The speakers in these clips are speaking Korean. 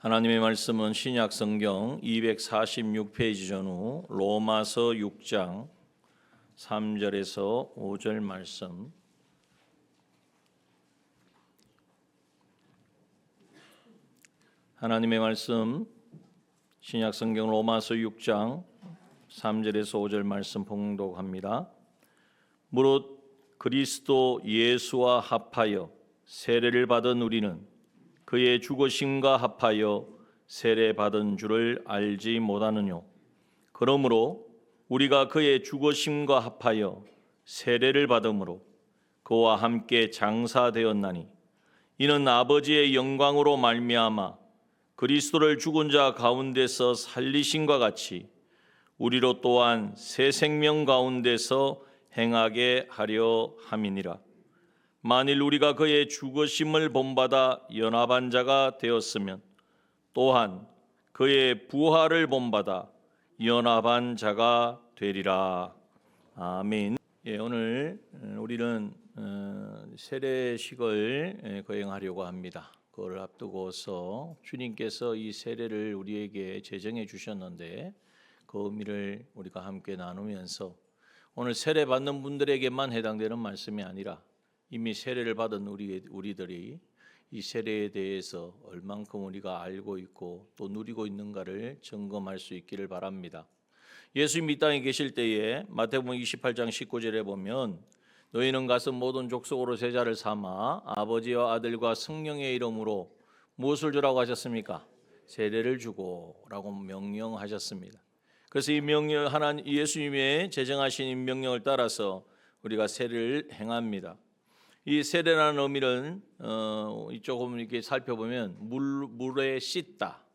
하나님의 말씀은 신약 성경 246페이지 전후 로마서 6장 3절에서 5절 말씀. 하나님의 말씀 신약 성경 로마서 6장 3절에서 5절 말씀 봉독합니다. 무릇 그리스도 예수와 합하여 세례를 받은 우리는 그의 죽으심과 합하여 세례 받은 줄을 알지 못하느뇨. 그러므로 우리가 그의 죽으심과 합하여 세례를 받음으로 그와 함께 장사되었나니 이는 아버지의 영광으로 말미암아 그리스도를 죽은 자 가운데서 살리심과 같이 우리로 또한 새 생명 가운데서 행하게 하려 함이니라. 만일 우리가 그의 죽으심을 본받아 연합한 자가 되었으면 또한 그의 부활을 본받아 연합한 자가 되리라. 아멘. 오늘 우리는 세례식을 거행하려고 합니다. 그걸 앞두고서 주님께서 이 세례를 우리에게 제정해 주셨는데 그 의미를 우리가 함께 나누면서 오늘 세례 받는 분들에게만 해당되는 말씀이 아니라 이미 세례를 받은 우리들이 이 세례에 대해서 얼만큼 우리가 알고 있고 또 누리고 있는가를 점검할 수 있기를 바랍니다. 예수님이 이 땅에 계실 때에 마태복음 28장 19절에 보면 너희는 가서 모든 족속으로 제자를 삼아 아버지와 아들과 성령의 이름으로 무엇을 주라고 하셨습니까? 세례를 주고라고 명령하셨습니다. 그래서 이 명령 하나님 예수님의 제정하신 이 명령을 따라서 우리가 세례를 행합니다. 이 세례라는 의미는 조금 이렇게 살펴보면 물에 씻다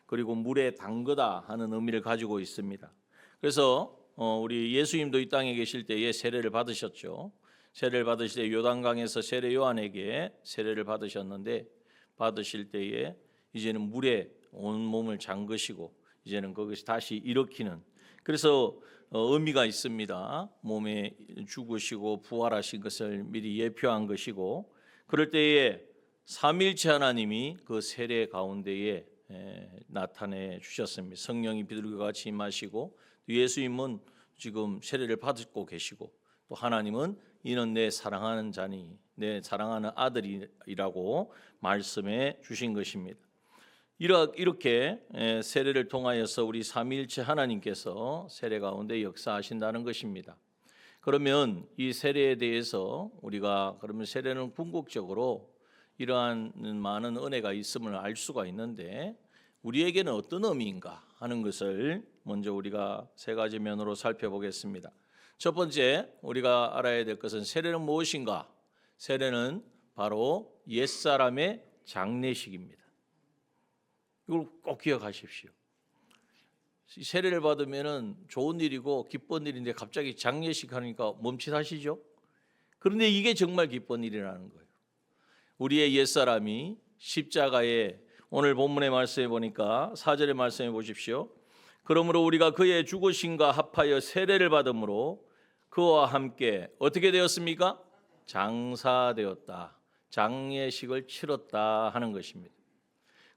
그리고 물에 담그다 하는 의미를 가지고 있습니다. 그래서 우리 예수님도 이 땅에 계실 때에 세례를 받으셨죠. 세례를 받으실 때 요단강에서 세례 요한에게 세례를 받으셨는데 받으실 때에 이제는 물에 온 몸을 잠그시고 이제는 그것이 다시 일으키는 그래서 의미가 있습니다. 몸에 죽으시고 부활하신 것을 미리 예표한 것이고 그럴 때에 삼위일체 하나님이 그 세례 가운데에 나타내 주셨습니다. 성령이 비둘기와 같이 임하시고 예수님은 지금 세례를 받고 계시고 또 하나님은 이는 내 사랑하는 자니 내 사랑하는 아들이라고 말씀해 주신 것입니다. 이렇게 세례를 통하여서 우리 삼위일체 하나님께서 세례 가운데 역사하신다는 것입니다. 그러면 이 세례에 대해서 우리가 그러면 세례는 궁극적으로 이러한 많은 은혜가 있음을 알 수가 있는데 우리에게는 어떤 의미인가 하는 것을 먼저 우리가 세 가지 면으로 살펴보겠습니다. 첫 번째 우리가 알아야 될 것은 세례는 무엇인가? 세례는 바로 옛사람의 장례식입니다. 이걸 꼭 기억하십시오. 세례를 받으면 좋은 일이고 기쁜 일인데 갑자기 장례식 하니까 멈칫하시죠? 그런데 이게 정말 기쁜 일이라는 거예요. 우리의 옛사람이 십자가에 오늘 본문의 말씀에 보니까 4절의 말씀해 보십시오. 그러므로 우리가 그의 죽으심과 합하여 세례를 받음으로 그와 함께 어떻게 되었습니까? 장사되었다. 장례식을 치렀다 하는 것입니다.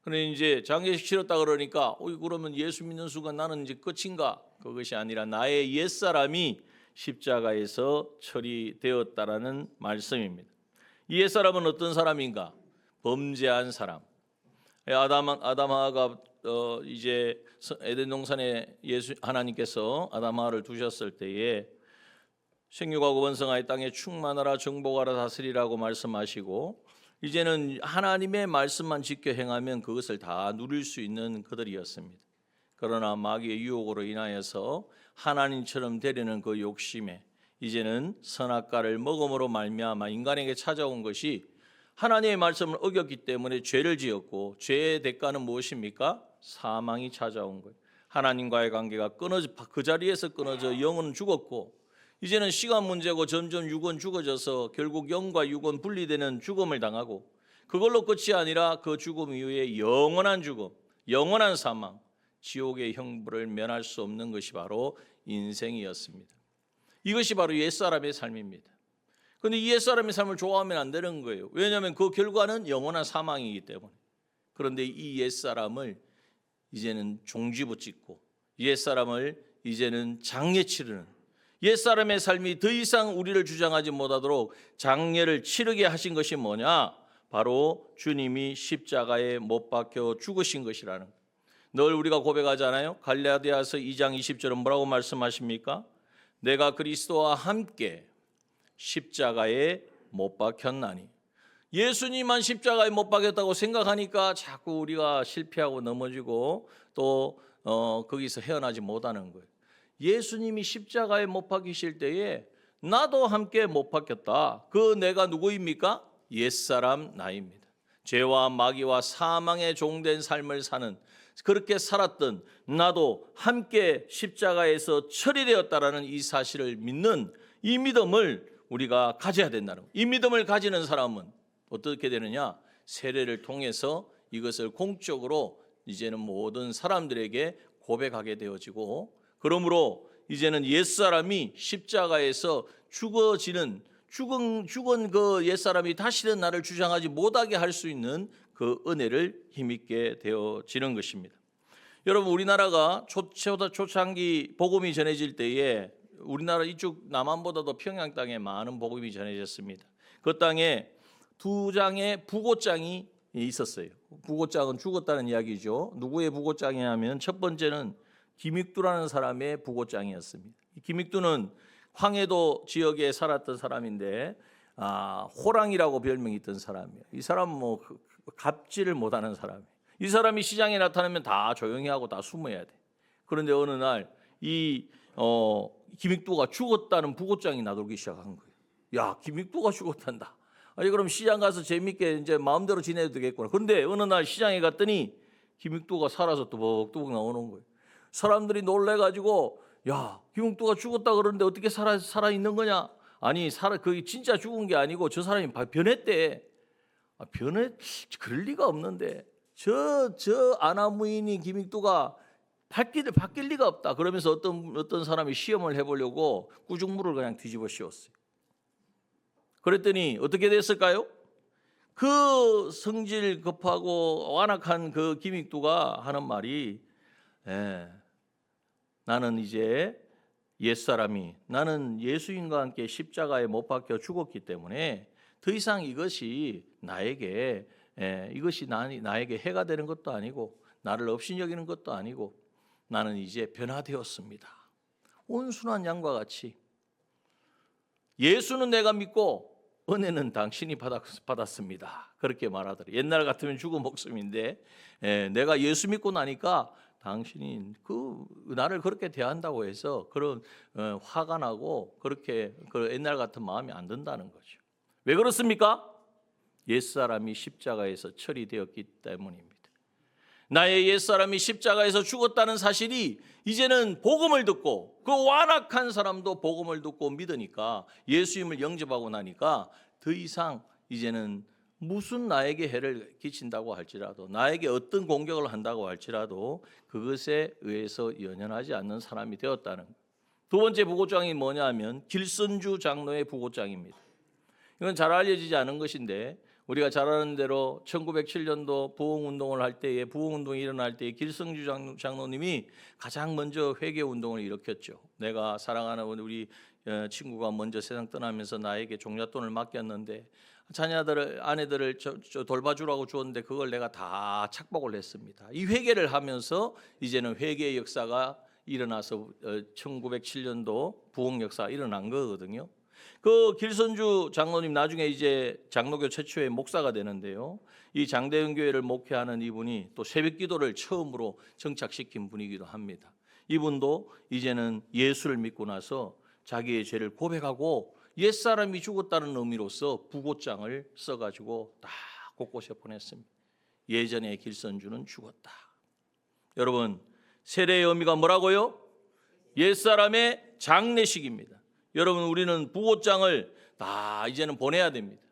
그런데 이제 장례식 치렀다 그러니까 그러면 예수 믿는 순간 나는 이제 끝인가? 그것이 아니라 나의 옛사람이 십자가에서 처리되었다라는 말씀입니다. 이 옛사람은 어떤 사람인가? 범죄한 사람. 아담하가 이제 에덴 동산에 하나님께서 아담하를 두셨을 때에 생육하고 번성하여 땅에 충만하라 정복하라 다스리라고 말씀하시고 이제는 하나님의 말씀만 지켜 행하면 그것을 다 누릴 수 있는 그들이었습니다. 그러나 마귀의 유혹으로 인하여서 하나님처럼 되려는 그 욕심에 이제는 선악과를 먹음으로 말미암아 인간에게 찾아온 것이 하나님의 말씀을 어겼기 때문에 죄를 지었고 죄의 대가는 무엇입니까? 사망이 찾아온 거예요. 하나님과의 관계가 그 자리에서 끊어져 영은 죽었고 이제는 시간 문제고 점점 육은 죽어져서 결국 영과 육은 분리되는 죽음을 당하고 그걸로 끝이 아니라 그 죽음 이후에 영원한 죽음, 영원한 사망, 지옥의 형벌을 면할 수 없는 것이 바로 인생이었습니다. 이것이 바로 옛사람의 삶입니다. 그런데 이 옛사람의 삶을 좋아하면 안 되는 거예요. 왜냐하면 그 결과는 영원한 사망이기 때문에. 그런데 이 옛사람을 이제는 종지부짓고 옛사람을 이제는 장례 치르는, 옛사람의 삶이 더 이상 우리를 주장하지 못하도록 장례를 치르게 하신 것이 뭐냐? 바로 주님이 십자가에 못 박혀 죽으신 것이라는 거예요. 늘 우리가 고백하잖아요. 갈라디아서 2장 20절은 뭐라고 말씀하십니까? 내가 그리스도와 함께 십자가에 못 박혔나니. 예수님만 십자가에 못 박혔다고 생각하니까 자꾸 우리가 실패하고 넘어지고 또 거기서 헤어나지 못하는 거예요. 예수님이 십자가에 못 박히실 때에 나도 함께 못 박혔다. 그 내가 누구입니까? 옛사람 나입니다. 죄와 마귀와 사망에 종된 삶을 사는, 그렇게 살았던 나도 함께 십자가에서 처리되었다라는 이 사실을 믿는 이 믿음을 우리가 가져야 된다는 거예요. 이 믿음을 가지는 사람은 어떻게 되느냐? 세례를 통해서 이것을 공적으로 이제는 모든 사람들에게 고백하게 되어지고, 그러므로 이제는 옛사람이 십자가에서 죽은 그 옛사람이 다시는 나를 주장하지 못하게 할 수 있는 그 은혜를 힘입게 되어지는 것입니다. 여러분, 우리나라가 초창기 복음이 전해질 때에 우리나라 이쪽 남한보다도 평양 땅에 많은 복음이 전해졌습니다. 그 땅에 두 장의 부고장이 있었어요. 부고장은 죽었다는 이야기죠. 누구의 부고장이 하면 첫 번째는 김익두라는 사람의 부고장이었습니다. 김익두는 황해도 지역에 살았던 사람인데 호랑이라고 별명이 있던 사람이에요. 이 사람은 뭐 갑질을 못하는 사람이에요. 이 사람이 시장에 나타나면 다 조용히 하고 다 숨어야 돼. 그런데 어느 날 이 김익두가 죽었다는 부고장이 나돌기 시작한 거예요. 야, 김익두가 죽었단다. 아니 그럼 시장 가서 재밌게 이제 마음대로 지내도 되겠구나. 그런데 어느 날 시장에 갔더니 김익두가 살아서 뚜벅뚜벅 나오는 거예요. 사람들이 놀래가지고 야, 김익두가 죽었다 그러는데 어떻게 살아 있는 거냐? 아니 그게 진짜 죽은 게 아니고 저 사람이 변했대. 그럴 리가 없는데 저 아나무인이 김익두가 바뀔 리가 없다. 그러면서 어떤 사람이 시험을 해보려고 구중물을 그냥 뒤집어 씌웠어요. 그랬더니 어떻게 됐을까요? 그 성질 급하고 완악한 그 김익두가 하는 말이 나는 이제 옛사람이, 나는 예수님과 함께 십자가에 못 박혀 죽었기 때문에 더 이상 이것이 나에게 해가 되는 것도 아니고 나를 업신여기는 것도 아니고 나는 이제 변화되었습니다. 온순한 양과 같이 예수는 내가 믿고 은혜는 당신이 받았습니다. 그렇게 말하더래. 옛날 같으면 죽은 목숨인데 내가 예수 믿고 나니까 당신이 나를 그렇게 대한다고 해서 그런 화가 나고 그렇게 옛날 같은 마음이 안 든다는 거죠. 왜 그렇습니까? 옛사람이 십자가에서 처리되었기 때문입니다. 나의 옛사람이 십자가에서 죽었다는 사실이 이제는 복음을 듣고 그 완악한 사람도 복음을 듣고 믿으니까 예수님을 영접하고 나니까 더 이상 이제는 무슨 나에게 해를 끼친다고 할지라도 나에게 어떤 공격을 한다고 할지라도 그것에 의해서 연연하지 않는 사람이 되었다는 거예요. 두 번째 부고장이 뭐냐 하면 길선주 장로의 부고장입니다. 이건 잘 알려지지 않은 것인데 우리가 잘 아는 대로 1907년도 부흥운동을 할 때에 부흥운동이 일어날 때에 길선주 장로님이 가장 먼저 회개운동을 일으켰죠. 내가 사랑하는 우리 친구가 먼저 세상 떠나면서 나에게 종잣돈을 맡겼는데 자녀들을 아내들을 돌봐주라고 주었는데 그걸 내가 다 착복을 했습니다. 이 회개를 하면서 이제는 회개의 역사가 일어나서 1907년도 부흥 역사가 일어난 거거든요. 그 길선주 장로님 나중에 이제 장로교 최초의 목사가 되는데요. 이 장대현 교회를 목회하는 이분이 또 새벽기도를 처음으로 정착시킨 분이기도 합니다. 이분도 이제는 예수를 믿고 나서 자기의 죄를 고백하고 옛사람이 죽었다는 의미로서 부고장을 써가지고 다 곳곳에 보냈습니다. 예전에 길선주는 죽었다. 여러분, 세례의 의미가 뭐라고요? 옛사람의 장례식입니다. 여러분, 우리는 부고장을 다 이제는 보내야 됩니다.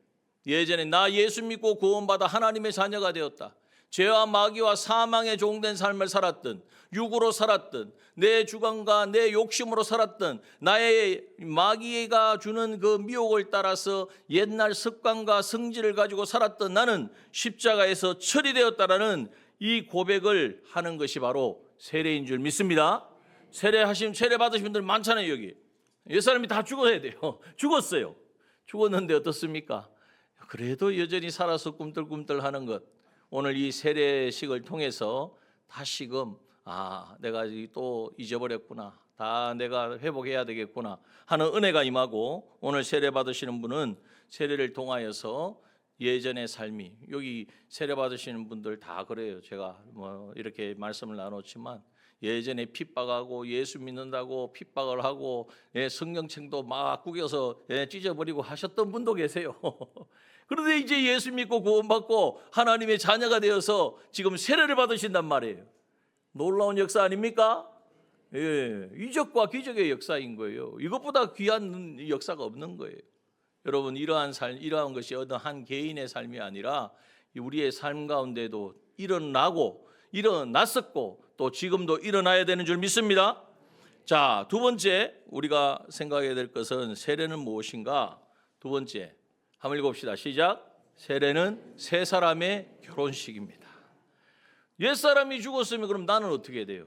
예전에 나 예수 믿고 구원받아 하나님의 자녀가 되었다. 죄와 마귀와 사망에 종된 삶을 살았던, 육으로 살았던, 내 주관과 내 욕심으로 살았던, 나의 마귀가 주는 그 미혹을 따라서 옛날 습관과 성질을 가지고 살았던 나는 십자가에서 처리되었다라는 이 고백을 하는 것이 바로 세례인 줄 믿습니다. 세례 받으신 분들 많잖아요. 여기 옛사람이 다 죽어야 돼요. 죽었어요. 죽었는데 어떻습니까? 그래도 여전히 살아서 꿈틀꿈틀 하는 것, 오늘 이 세례식을 통해서 다시금 내가 또 잊어버렸구나, 다 내가 회복해야 되겠구나 하는 은혜가 임하고, 오늘 세례 받으시는 분은 세례를 통하여서 예전의 삶이, 여기 세례 받으시는 분들 다 그래요. 제가 이렇게 말씀을 나눴지만 예전에 핍박하고 예수 믿는다고 핍박을 하고 성경책도 막 구겨서 찢어버리고 하셨던 분도 계세요. 그런데 이제 예수 믿고 구원받고 하나님의 자녀가 되어서 지금 세례를 받으신단 말이에요. 놀라운 역사 아닙니까? 이적과 기적의 역사인 거예요. 이것보다 귀한 역사가 없는 거예요. 여러분, 이러한 것이 어떤 한 개인의 삶이 아니라 우리의 삶 가운데도 일어났었고 또 지금도 일어나야 되는 줄 믿습니다. 자, 두 번째 우리가 생각해야 될 것은 세례는 무엇인가? 두 번째, 한번 읽읍시다. 시작. 세례는 세 사람의 결혼식입니다. 옛사람이 죽었으면 그럼 나는 어떻게 돼요?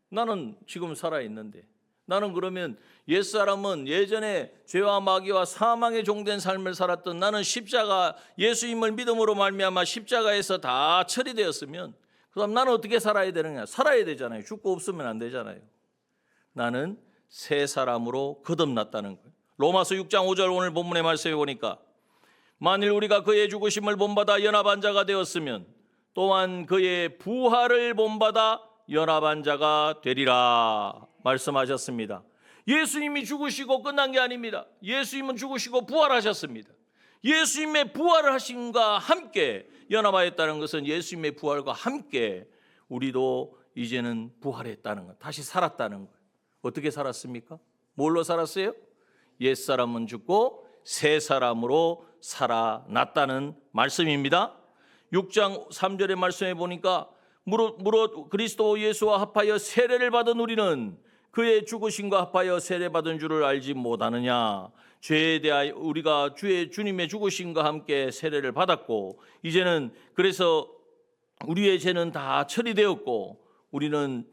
나는 지금 살아있는데, 나는 그러면 옛사람은 예전에 죄와 마귀와 사망에 종된 삶을 살았던 나는 십자가 예수님을 믿음으로 말미암아 십자가에서 다 처리되었으면 그럼 나는 어떻게 살아야 되느냐? 살아야 되잖아요. 죽고 없으면 안 되잖아요. 나는 새 사람으로 거듭났다는 거예요. 로마서 6장 5절 오늘 본문의 말씀에 보니까 만일 우리가 그의 죽으심을 본받아 연합한 자가 되었으면 또한 그의 부활을 본받아 연합한 자가 되리라 말씀하셨습니다. 예수님이 죽으시고 끝난 게 아닙니다. 예수님은 죽으시고 부활하셨습니다. 예수님의 부활을 하심과 함께 연합하였다는 것은 예수님의 부활과 함께 우리도 이제는 부활했다는 것, 다시 살았다는 거예요. 어떻게 살았습니까? 뭘로 살았어요? 옛사람은 죽고 새 사람으로 살아났다는 말씀입니다. 6장 3절의 말씀에 보니까 무릇 그리스도 예수와 합하여 세례를 받은 우리는 그의 죽으심과 합하여 세례받은 줄을 알지 못하느냐. 죄에 대하여 우리가 주님의 죽으심과 함께 세례를 받았고 이제는 그래서 우리의 죄는 다 처리되었고 우리는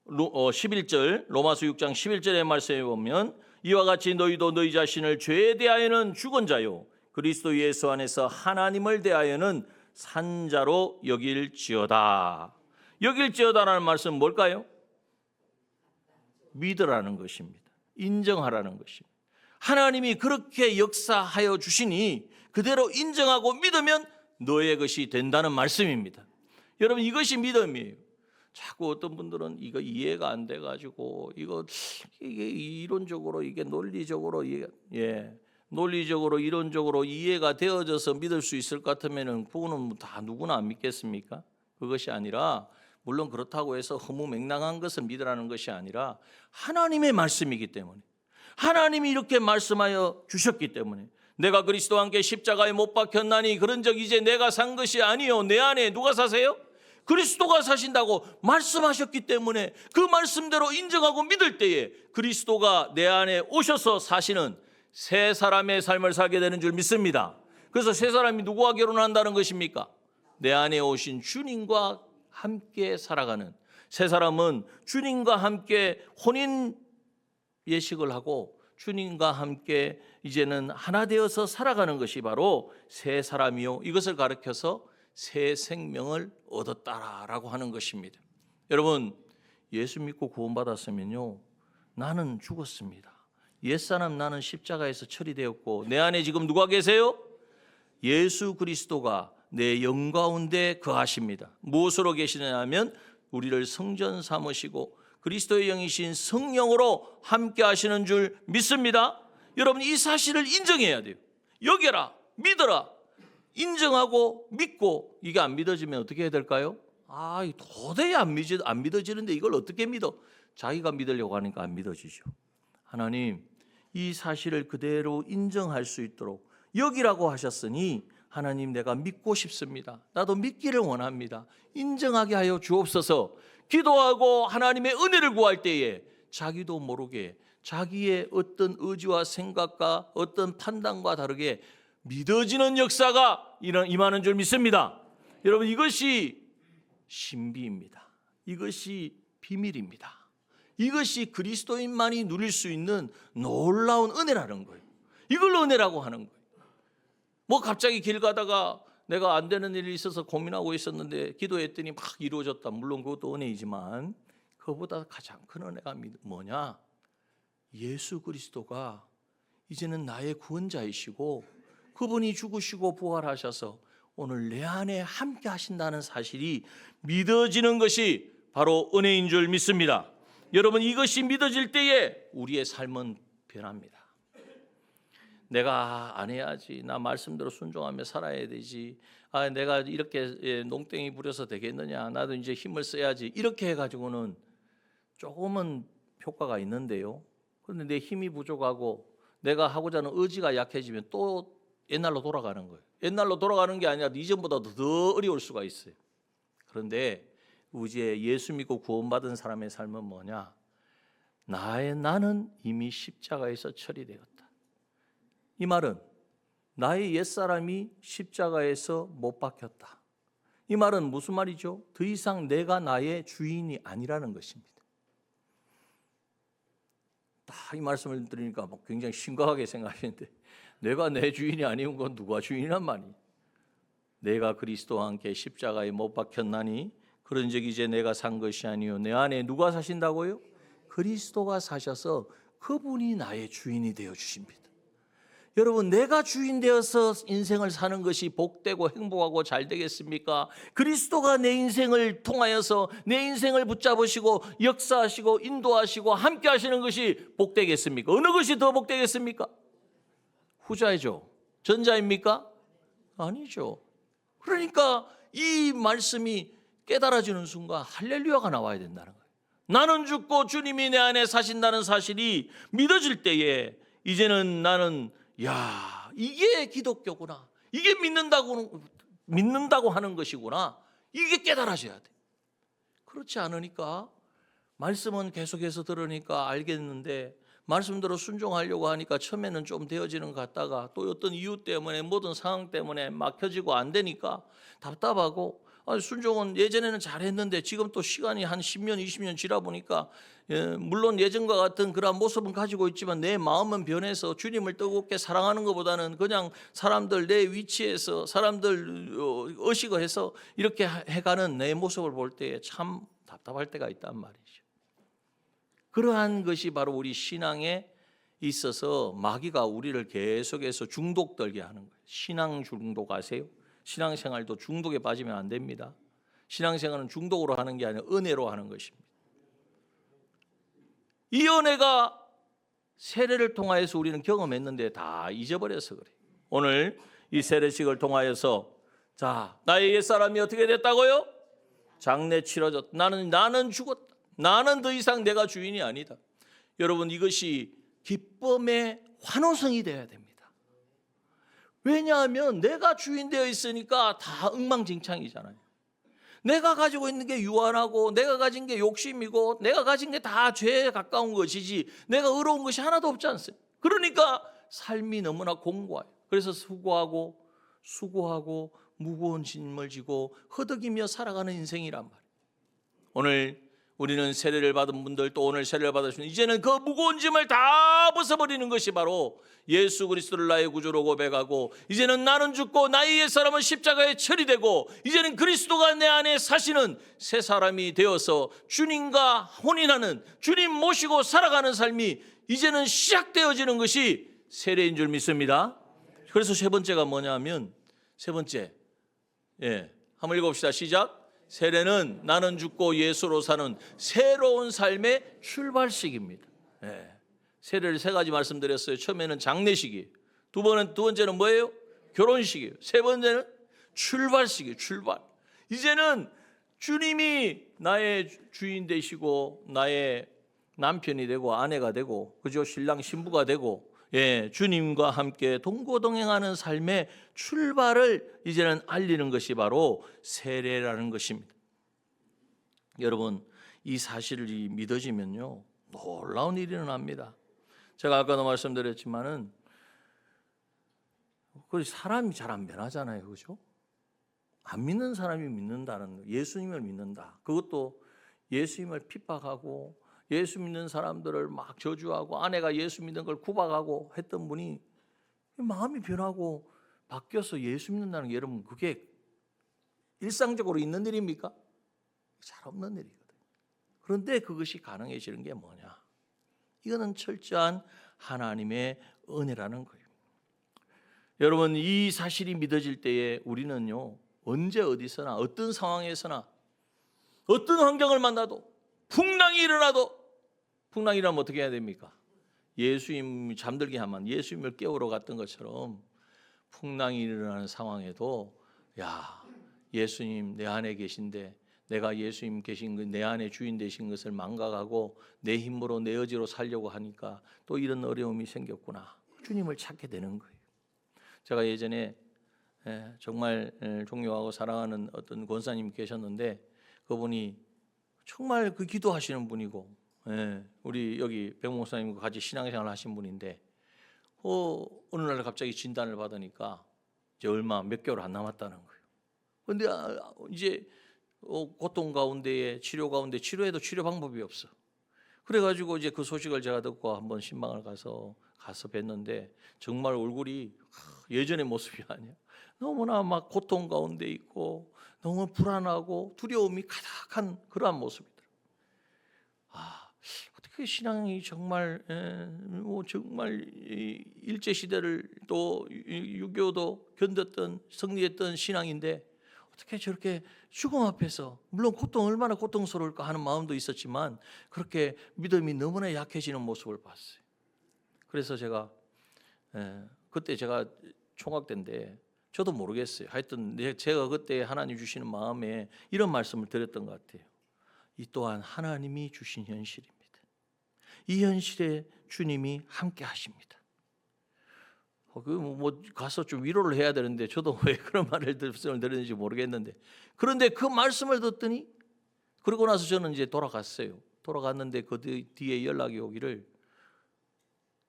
11절 로마서 6장 11절의 말씀에 보면 이와 같이 너희도 너희 자신을 죄에 대하여는 죽은 자요 그리스도 예수 안에서 하나님을 대하여는 산자로 여길지어다. 여길지어다라는 말씀은 뭘까요? 믿으라는 것입니다. 인정하라는 것입니다. 하나님이 그렇게 역사하여 주시니 그대로 인정하고 믿으면 너의 것이 된다는 말씀입니다. 여러분, 이것이 믿음이에요. 자꾸 어떤 분들은 이거 이해가 안 돼가지고 이게 이론적으로 이게 논리적으로 논리적으로 이론적으로 이해가 되어져서 믿을 수 있을 것 같으면은 그거는 다 누구나 안 믿겠습니까? 그것이 아니라 물론 그렇다고 해서 허무맹랑한 것을 믿으라는 것이 아니라 하나님의 말씀이기 때문에 하나님이 이렇게 말씀하여 주셨기 때문에 내가 그리스도와 함께 십자가에 못 박혔나니 그런즉 이제 내가 산 것이 아니요 내 안에 누가 사세요? 그리스도가 사신다고 말씀하셨기 때문에 그 말씀대로 인정하고 믿을 때에 그리스도가 내 안에 오셔서 사시는 새 사람의 삶을 살게 되는 줄 믿습니다. 그래서 새 사람이 누구와 결혼한다는 것입니까? 내 안에 오신 주님과 함께 살아가는 새 사람은 주님과 함께 혼인 예식을 하고 주님과 함께 이제는 하나 되어서 살아가는 것이 바로 새 사람이요 이것을 가르쳐서 새 생명을 얻었다라고 하는 것입니다. 여러분, 예수 믿고 구원받았으면요 나는 죽었습니다. 옛사람 나는 십자가에서 처리되었고 내 안에 지금 누가 계세요? 예수 그리스도가 내 영 가운데 거하십니다. 무엇으로 계시느냐면 우리를 성전 삼으시고 그리스도의 영이신 성령으로 함께 하시는 줄 믿습니다. 여러분, 이 사실을 인정해야 돼요. 여겨라, 믿어라. 인정하고 믿고 이게 안 믿어지면 어떻게 해야 될까요? 도저히 안 믿어지는데 이걸 어떻게 믿어? 자기가 믿으려고 하니까 안 믿어지죠. 하나님, 이 사실을 그대로 인정할 수 있도록 여기라고 하셨으니 하나님 내가 믿고 싶습니다. 나도 믿기를 원합니다. 인정하게 하여 주옵소서. 기도하고 하나님의 은혜를 구할 때에 자기도 모르게 자기의 어떤 의지와 생각과 어떤 판단과 다르게 믿어지는 역사가 임하는 줄 믿습니다. 여러분, 이것이 신비입니다. 이것이 비밀입니다. 이것이 그리스도인만이 누릴 수 있는 놀라운 은혜라는 거예요. 이걸 은혜라고 하는 거예요. 뭐 갑자기 길 가다가 내가 안 되는 일이 있어서 고민하고 있었는데 기도했더니 막 이루어졌다. 물론 그것도 은혜이지만 그거보다 가장 큰 은혜가 뭐냐? 예수 그리스도가 이제는 나의 구원자이시고 그분이 죽으시고 부활하셔서 오늘 내 안에 함께 하신다는 사실이 믿어지는 것이 바로 은혜인 줄 믿습니다. 여러분, 이것이 믿어질 때에 우리의 삶은 변합니다. 내가 안 해야지, 나 말씀대로 순종하며 살아야 되지, 내가 이렇게 농땡이 부려서 되겠느냐, 나도 이제 힘을 써야지, 이렇게 해가지고는 조금은 효과가 있는데요. 그런데 내 힘이 부족하고 내가 하고자 하는 의지가 약해지면 또 옛날로 돌아가는 거예요. 옛날로 돌아가는 게 아니라 이전보다도 더 어려울 수가 있어요. 그런데 이제 예수 믿고 구원받은 사람의 삶은 뭐냐? 나는 이미 십자가에서 처리되었다. 이 말은 나의 옛사람이 십자가에서 못 박혔다. 이 말은 무슨 말이죠? 더 이상 내가 나의 주인이 아니라는 것입니다. 딱 이 말씀을 들으니까 굉장히 심각하게 생각하시는데, 내가 내 주인이 아니면 건 누가 주인이란 말이에요? 내가 그리스도와 함께 십자가에 못 박혔나니 그런즉 이제 내가 산 것이 아니요 내 안에 누가 사신다고요? 그리스도가 사셔서 그분이 나의 주인이 되어 주십니다. 여러분, 내가 주인 되어서 인생을 사는 것이 복되고 행복하고 잘 되겠습니까? 그리스도가 내 인생을 통하여서 내 인생을 붙잡으시고 역사하시고 인도하시고 함께 하시는 것이 복되겠습니까? 어느 것이 더 복되겠습니까? 후자이죠. 전자입니까? 아니죠. 그러니까 이 말씀이 깨달아지는 순간 할렐루야가 나와야 된다는 거예요. 나는 죽고 주님이 내 안에 사신다는 사실이 믿어질 때에 이제는 나는 이게 기독교구나, 이게 믿는다고 하는 것이구나, 이게 깨달아져야 돼. 그렇지 않으니까 말씀은 계속해서 들으니까 알겠는데 말씀대로 순종하려고 하니까 처음에는 좀 되어지는 것 같다가 또 어떤 이유 때문에 모든 상황 때문에 막혀지고 안 되니까 답답하고, 순종은 예전에는 잘했는데 지금 또 시간이 한 10년 20년 지나 보니까 물론 예전과 같은 그런 모습은 가지고 있지만 내 마음은 변해서 주님을 뜨겁게 사랑하는 것보다는 그냥 사람들 내 위치에서 사람들 의식해서 이렇게 해가는 내 모습을 볼 때에 참 답답할 때가 있단 말이죠. 그러한 것이 바로 우리 신앙에 있어서 마귀가 우리를 계속해서 중독되게 하는 거예요. 신앙 중독 아세요? 신앙생활도 중독에 빠지면 안 됩니다. 신앙생활은 중독으로 하는 게 아니라 은혜로 하는 것입니다. 이 은혜가 세례를 통하여서 우리는 경험했는데 다 잊어버려서 그래요. 오늘 이 세례식을 통하여서 나의 옛사람이 어떻게 됐다고요? 장래 치러졌다. 나는 죽었다. 나는 더 이상 내가 주인이 아니다. 여러분, 이것이 기쁨의 환호성이 되어야 됩니다. 왜냐하면 내가 주인 되어 있으니까 다 엉망진창이잖아요. 내가 가지고 있는 게 유한하고 내가 가진 게 욕심이고 내가 가진 게 다 죄에 가까운 것이지 내가 의로운 것이 하나도 없지 않습니까? 그러니까 삶이 너무나 공고해요. 그래서 수고하고 무거운 짐을 지고 허덕이며 살아가는 인생이란 말이에요. 오늘 우리는 세례를 받은 분들, 또 오늘 세례를 받으시면 이제는 그 무거운 짐을 다 벗어버리는 것이 바로 예수 그리스도를 나의 구주로 고백하고, 이제는 나는 죽고 나의 옛사람은 십자가에 처리되고 이제는 그리스도가 내 안에 사시는 새 사람이 되어서 주님과 혼인하는, 주님 모시고 살아가는 삶이 이제는 시작되어지는 것이 세례인 줄 믿습니다. 그래서 세 번째가 뭐냐면, 세 번째, 한번 읽어봅시다. 시작. 세례는 나는 죽고 예수로 사는 새로운 삶의 출발식입니다. 세례를 세 가지 말씀드렸어요. 처음에는 장례식이에요. 두 번째는 뭐예요? 결혼식이에요. 세 번째는 출발식이에요. 출발. 이제는 주님이 나의 주인 되시고 나의 남편이 되고 아내가 되고, 그죠? 신랑 신부가 되고, 주님과 함께 동고동행하는 삶의 출발을 이제는 알리는 것이 바로 세례라는 것입니다. 여러분, 이 사실이 믿어지면요, 놀라운 일이 일어납니다. 제가 아까도 말씀드렸지만은 그 사람이 잘 안 변하잖아요, 그렇죠? 안 믿는 사람이 믿는다는, 예수님을 믿는다. 그것도 예수님을 핍박하고 예수 믿는 사람들을 막 저주하고 아내가 예수 믿는 걸 구박하고 했던 분이 마음이 변하고 바뀌어서 예수 믿는다는 게, 여러분, 그게 일상적으로 있는 일입니까? 잘 없는 일이거든요. 그런데 그것이 가능해지는 게 뭐냐? 이거는 철저한 하나님의 은혜라는 거예요. 여러분, 이 사실이 믿어질 때에 우리는요, 언제 어디서나 어떤 상황에서나 어떤 환경을 만나도, 풍랑이 일어나도, 풍랑이 일어나면 어떻게 해야 됩니까? 예수님 잠들게 하면 예수님을 깨우러 갔던 것처럼 풍랑이 일어나는 상황에도, 야, 예수님 내 안에 계신데 내가 예수님 계신 내 안에 주인 되신 것을 망각하고 내 힘으로 내 의지로 살려고 하니까 또 이런 어려움이 생겼구나. 주님을 찾게 되는 거예요. 제가 예전에 정말 존경하고 사랑하는 어떤 권사님 계셨는데, 그분이 정말 그 기도하시는 분이고, 우리 여기 백 목사님과 같이 신앙생활 하신 분인데, 어느 날 갑자기 진단을 받으니까 이제 얼마 몇 개월 안 남았다는 거예요. 그런데 이제 고통 가운데에, 치료 가운데, 치료해도 치료 방법이 없어. 그래가지고 이제 그 소식을 제가 듣고 한번 신방을 가서 뵀는데, 정말 얼굴이 예전의 모습이 아니야. 너무나 막 고통 가운데 있고 너무 불안하고 두려움이 가득한 그러한 모습이더라고요. 어떻게 신앙이 정말 정말 일제 시대를 또 6.25도 견뎠던, 승리했던 신앙인데 어떻게 저렇게 죽음 앞에서, 물론 얼마나 고통스러울까 하는 마음도 있었지만 그렇게 믿음이 너무나 약해지는 모습을 봤어요. 그래서 제가 그때 제가 총각 때인데 저도 모르겠어요. 하여튼 제가 그때 하나님 주시는 마음에 이런 말씀을 드렸던 것 같아요. 이 또한 하나님이 주신 현실입니다. 이 현실에 주님이 함께 하십니다. 가서 좀 위로를 해야 되는데 저도 왜 그런 말을 드렸는지 모르겠는데, 그런데 그 말씀을 듣더니, 그러고 나서 저는 이제 돌아갔어요. 돌아갔는데 그 뒤에 연락이 오기를,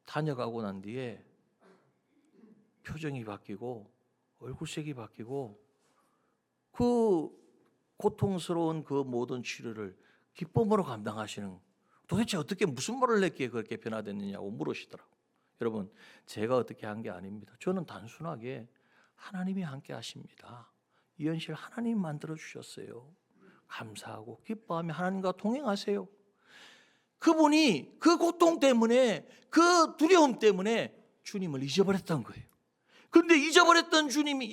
다녀가고 난 뒤에 표정이 바뀌고 얼굴색이 바뀌고 그 고통스러운 그 모든 치료를 기쁨으로 감당하시는, 도대체 어떻게 무슨 말을 했기에 그렇게 변화됐느냐고 물으시더라고요. 여러분, 제가 어떻게 한 게 아닙니다. 저는 단순하게 하나님이 함께 하십니다. 이 현실 하나님 만들어 주셨어요. 감사하고 기뻐하며 하나님과 동행하세요. 그분이 그 고통 때문에, 그 두려움 때문에 주님을 잊어버렸던 거예요. 그런데 잊어버렸던 주님이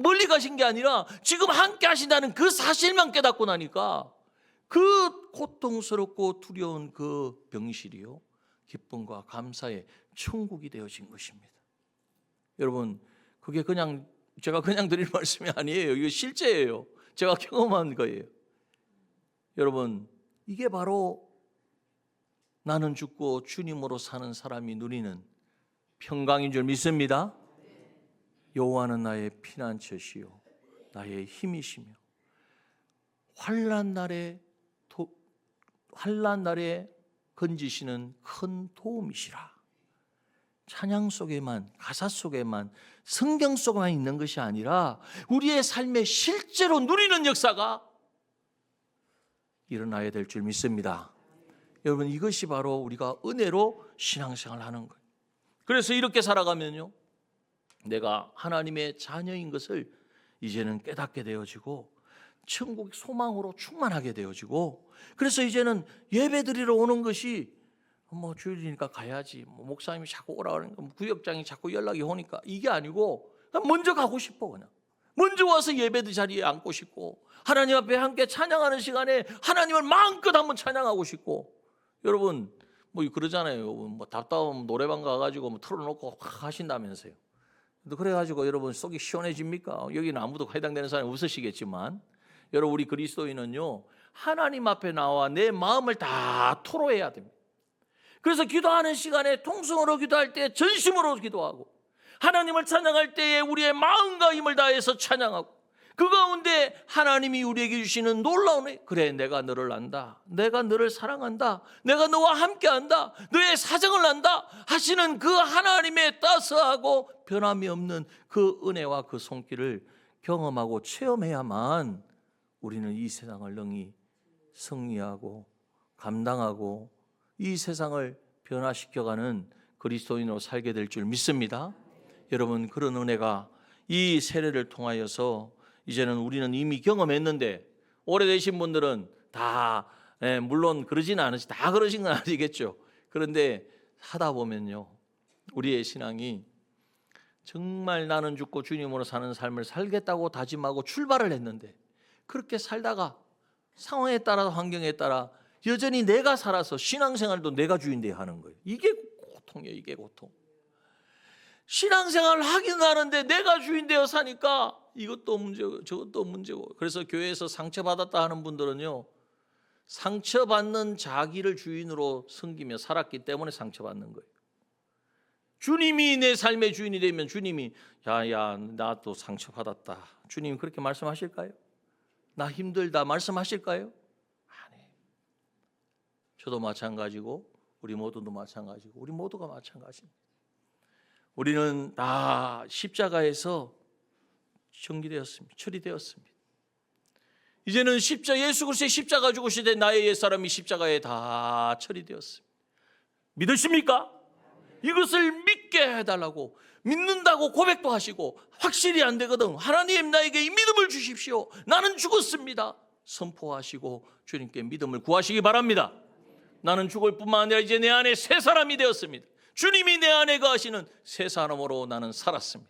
멀리 가신 게 아니라 지금 함께 하신다는 그 사실만 깨닫고 나니까 그 고통스럽고 두려운 그 병실이요, 기쁨과 감사의 천국이 되어진 것입니다. 여러분, 그게 그냥 제가 그냥 드릴 말씀이 아니에요. 이거 실제예요. 제가 경험한 거예요. 여러분, 이게 바로 나는 죽고 주님으로 사는 사람이 누리는 평강인 줄 믿습니다. 여호와는 나의 피난처시요 나의 힘이시며 환난 날에 건지시는 큰 도움이시라. 찬양 속에만, 가사 속에만, 성경 속에만 있는 것이 아니라 우리의 삶에 실제로 누리는 역사가 일어나야 될 줄 믿습니다. 여러분, 이것이 바로 우리가 은혜로 신앙생활을 하는 거예요. 그래서 이렇게 살아가면요, 내가 하나님의 자녀인 것을 이제는 깨닫게 되어지고 천국 소망으로 충만하게 되어지고, 그래서 이제는 예배드리러 오는 것이 주일이니까 가야지, 목사님이 자꾸 오라고 하니까, 구역장이 자꾸 연락이 오니까, 이게 아니고 그냥 먼저 가고 싶어. 그냥 먼저 와서 예배드 자리에 앉고 싶고, 하나님 앞에 함께 찬양하는 시간에 하나님을 마음껏 한번 찬양하고 싶고. 여러분, 그러잖아요. 답답하면 노래방 가가지고 틀어놓고 확 하신다면서요. 그래가지고 여러분 속이 시원해집니까? 여기는 아무도 해당되는 사람이 없으시겠지만, 여러분, 우리 그리스도인은요, 하나님 앞에 나와 내 마음을 다 토로해야 됩니다. 그래서 기도하는 시간에 통성으로 기도할 때 전심으로 기도하고, 하나님을 찬양할 때에 우리의 마음과 힘을 다해서 찬양하고, 그 가운데 하나님이 우리에게 주시는 놀라운 그래 내가 너를 안다, 내가 너를 사랑한다, 내가 너와 함께한다, 너의 사정을 안다 하시는 그 하나님의 따스하고 변함이 없는 그 은혜와 그 손길을 경험하고 체험해야만 우리는 이 세상을 능히 승리하고 감당하고 이 세상을 변화시켜가는 그리스도인으로 살게 될 줄 믿습니다. 여러분, 그런 은혜가 이 세례를 통하여서 이제는 우리는 이미 경험했는데, 오래되신 분들은 다 물론 그러진 않으시, 다 그러신 건 아니겠죠. 그런데 하다 보면요, 우리의 신앙이 정말 나는 죽고 주님으로 사는 삶을 살겠다고 다짐하고 출발을 했는데, 그렇게 살다가 상황에 따라 환경에 따라 여전히 내가 살아서 신앙생활도 내가 주인되어 하는 거예요. 이게 고통이에요. 이게 고통. 신앙생활을 하긴 하는데 내가 주인되어 사니까 이것도 문제고 저것도 문제고. 그래서 교회에서 상처받았다 하는 분들은요, 상처받는 자기를 주인으로 섬기며 살았기 때문에 상처받는 거예요. 주님이 내 삶의 주인이 되면 주님이 야야 나 또 상처받았다, 주님 그렇게 말씀하실까요? 나 힘들다 말씀하실까요? 아니에요. 저도 마찬가지고 우리 모두도 마찬가지고 우리 모두가 마찬가지입니다. 우리는 다 십자가에서 정리되었습니다. 처리되었습니다. 이제는 예수 그리스도의 십자가 죽으실 때 나의 옛사람이 십자가에 다 처리되었습니다. 믿으십니까? 이것을 믿게 해달라고, 믿는다고 고백도 하시고 확실히 안 되거든, 하나님 나에게 이 믿음을 주십시오, 나는 죽었습니다 선포하시고 주님께 믿음을 구하시기 바랍니다. 나는 죽을 뿐만 아니라 이제 내 안에 새 사람이 되었습니다. 주님이 내 안에 거하시는 새 사람으로 나는 살았습니다.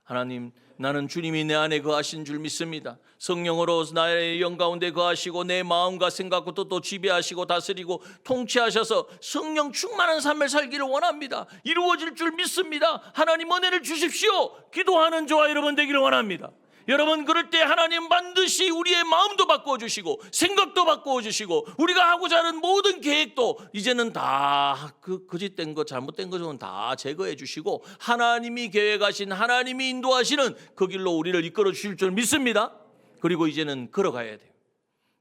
하나님, 나는 주님이 내 안에 거하신 줄 믿습니다. 성령으로 나의 영 가운데 거하시고 내 마음과 생각과 뜻도 지배하시고 다스리고 통치하셔서 성령 충만한 삶을 살기를 원합니다. 이루어질 줄 믿습니다. 하나님 은혜를 주십시오. 기도하는 저와 여러분 되기를 원합니다. 여러분, 그럴 때 하나님 반드시 우리의 마음도 바꿔주시고 생각도 바꿔주시고 우리가 하고자 하는 모든 계획도 이제는 다 거짓된 것, 잘못된 것은 다 제거해 주시고 하나님이 계획하신, 하나님이 인도하시는 그 길로 우리를 이끌어 주실 줄 믿습니다. 그리고 이제는 걸어가야 돼요.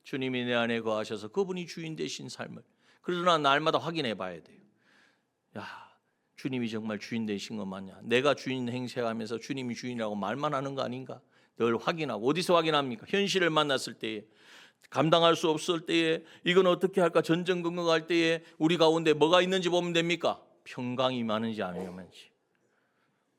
주님이 내 안에 거하셔서 그분이 주인 되신 삶을, 그러나 날마다 확인해 봐야 돼요. 야, 주님이 정말 주인 되신 것 맞냐? 내가 주인 행세하면서 주님이 주인이라고 말만 하는 거 아닌가? 늘 확인하고. 어디서 확인합니까? 현실을 만났을 때에, 감당할 수 없을 때에, 이건 어떻게 할까 전전긍긍할 때에 우리 가운데 뭐가 있는지 보면 됩니까? 평강이 많은지 아니면지.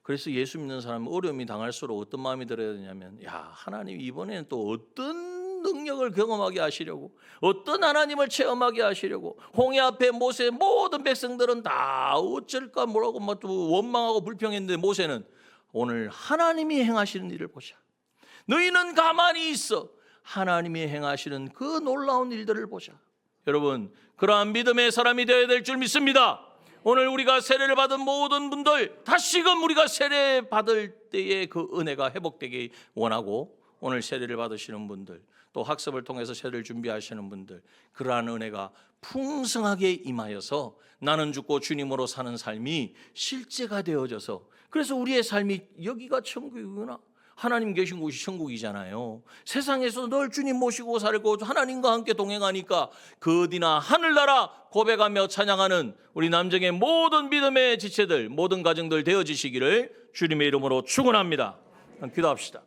그래서 예수 믿는 사람은 어려움이 당할수록 어떤 마음이 들어야 되냐면, 야, 하나님 이번에는 또 어떤 능력을 경험하게 하시려고, 어떤 하나님을 체험하게 하시려고. 홍해 앞에 모세 모든 백성들은 다 어쩔까 뭐라고 막 원망하고 불평했는데 모세는 오늘 하나님이 행하시는 일을 보자. 너희는 가만히 있어 하나님이 행하시는 그 놀라운 일들을 보자. 여러분, 그러한 믿음의 사람이 되어야 될 줄 믿습니다. 오늘 우리가 세례를 받은 모든 분들, 다시금 우리가 세례 받을 때의 그 은혜가 회복되기 원하고, 오늘 세례를 받으시는 분들, 또 학습을 통해서 세례를 준비하시는 분들, 그러한 은혜가 풍성하게 임하여서 나는 죽고 주님으로 사는 삶이 실제가 되어져서, 그래서 우리의 삶이 여기가 천국이구나, 하나님 계신 곳이 천국이잖아요. 세상에서 늘 주님 모시고 살고 하나님과 함께 동행하니까 그 어디나 하늘나라 고백하며 찬양하는 우리 남정의 모든 믿음의 지체들, 모든 가정들 되어지시기를 주님의 이름으로 축원합니다. 기도합시다.